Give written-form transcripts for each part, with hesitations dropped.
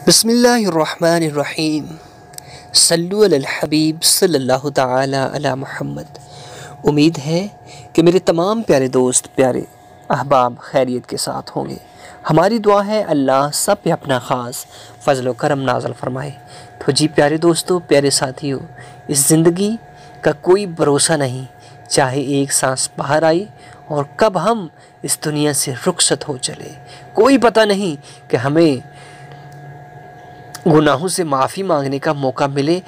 بسم اللہ الرحمن الرحیم صلو علی الحبیب صلی اللہ تعالی علی محمد۔ امید ہے کہ میرے تمام پیارے دوست، پیارے احباب خیریت کے ساتھ ہوں گے۔ ہماری دعا ہے اللہ سب پہ اپنا خاص فضل و کرم نازل فرمائے۔ تو جی پیارے دوستو، پیارے ساتھیو، اس زندگی کا کوئی بھروسہ نہیں، چاہے ایک سانس باہر آئی اور کب ہم اس دنیا سے رخصت ہو چلے۔ کوئی پتہ نہیں کہ ہمیں گناہوں سے معافی مانگنے کا موقع ملے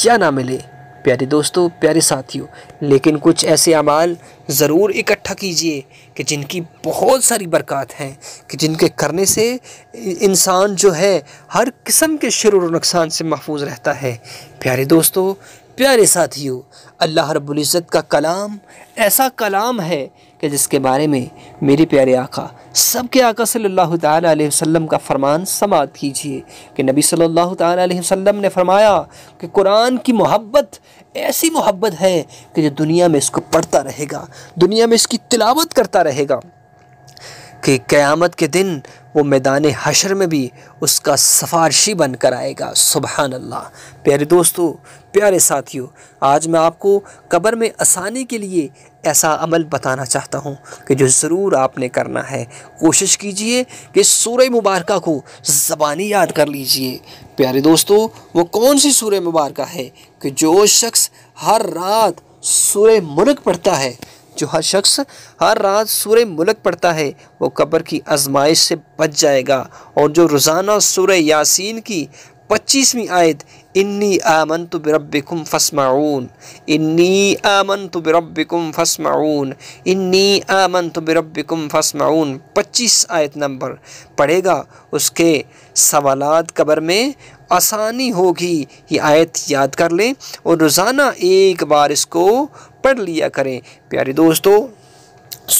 یا نہ ملے۔ پیارے دوستو، پیارے ساتھیوں، لیکن کچھ ایسے اعمال ضرور اکٹھا کیجئے کہ جن کی بہت ساری برکات ہیں، کہ جن کے کرنے سے انسان جو ہے ہر قسم کے شرور و نقصان سے محفوظ رہتا ہے۔ پیارے دوستو، پیارے ساتھیوں، اللہ رب العزت کا کلام ایسا کلام ہے کہ جس کے بارے میں میرے پیارے آقا، سب کے آقا صلی اللہ تعالیٰ علیہ وسلم کا فرمان سماعت کیجئے کہ نبی صلی اللہ تعالیٰ علیہ وسلم نے فرمایا کہ قرآن کی محبت ایسی محبت ہے کہ جو دنیا میں اس کو پڑھتا رہے گا، دنیا میں اس کی تلاوت کرتا رہے گا، کہ قیامت کے دن وہ میدان حشر میں بھی اس کا سفارشی بن کر آئے گا۔ سبحان اللہ۔ پیارے دوستو، پیارے ساتھیوں، آج میں آپ کو قبر میں آسانی کے لیے ایسا عمل بتانا چاہتا ہوں کہ جو ضرور آپ نے کرنا ہے۔ کوشش کیجئے کہ سورہ مبارکہ کو زبانی یاد کر لیجئے۔ پیارے دوستو، وہ کون سی سورہ مبارکہ ہے کہ جو شخص ہر رات سورہ ملک پڑھتا ہے، جو ہر شخص ہر رات سورہ ملک پڑھتا ہے وہ قبر کی آزمائش سے بچ جائے گا، اور جو روزانہ سورہ یاسین کی 25ویں آیت انی آمنت بربکم فاسمعون، انی آمنت بربکم فاسمعون، انی آمنت بربکم فاسمعون، 25 آیت نمبر پڑھے گا، اس کے سوالات قبر میں آسانی ہوگی۔ یہ آیت یاد کر لیں اور روزانہ ایک بار اس کو پڑھ لیا کریں۔ پیارے دوستو،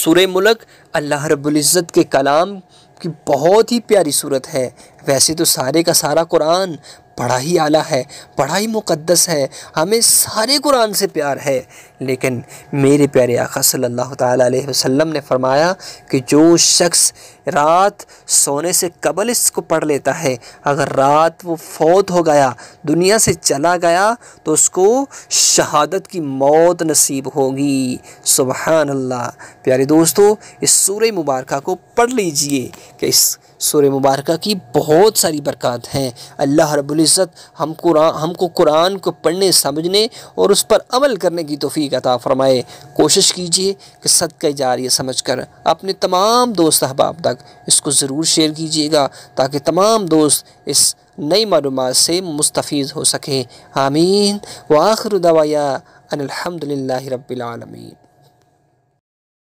سورہ ملک اللہ رب العزت کے کلام کی بہت ہی پیاری صورت ہے۔ ویسے تو سارے کا سارا قرآن بڑا ہی اعلیٰ ہے، بڑا ہی مقدس ہے، ہمیں سارے قرآن سے پیار ہے، لیکن میرے پیارے آقا صلی اللہ تعالیٰ علیہ وسلم نے فرمایا کہ جو شخص رات سونے سے قبل اس کو پڑھ لیتا ہے، اگر رات وہ فوت ہو گیا، دنیا سے چلا گیا، تو اس کو شہادت کی موت نصیب ہوگی۔ سبحان اللہ۔ پیارے دوستو، اس سورہ مبارکہ کو پڑھ لیجئے کہ اس سورہ مبارکہ کی بہت ساری برکات ہیں۔ اللہ رب العزت ہم کو قرآن کو پڑھنے، سمجھنے اور اس پر عمل کرنے کی توفیق عطا فرمائے۔ کوشش کیجئے کہ صدقہ جاریہ سمجھ کر اپنے تمام دوست احباب تک اس کو ضرور شیئر کیجئے گا، تاکہ تمام دوست اس نئی معلومات سے مستفید ہو سکیں۔ آمین۔ وآخر دعوانا ان الحمد للہ رب العالمین۔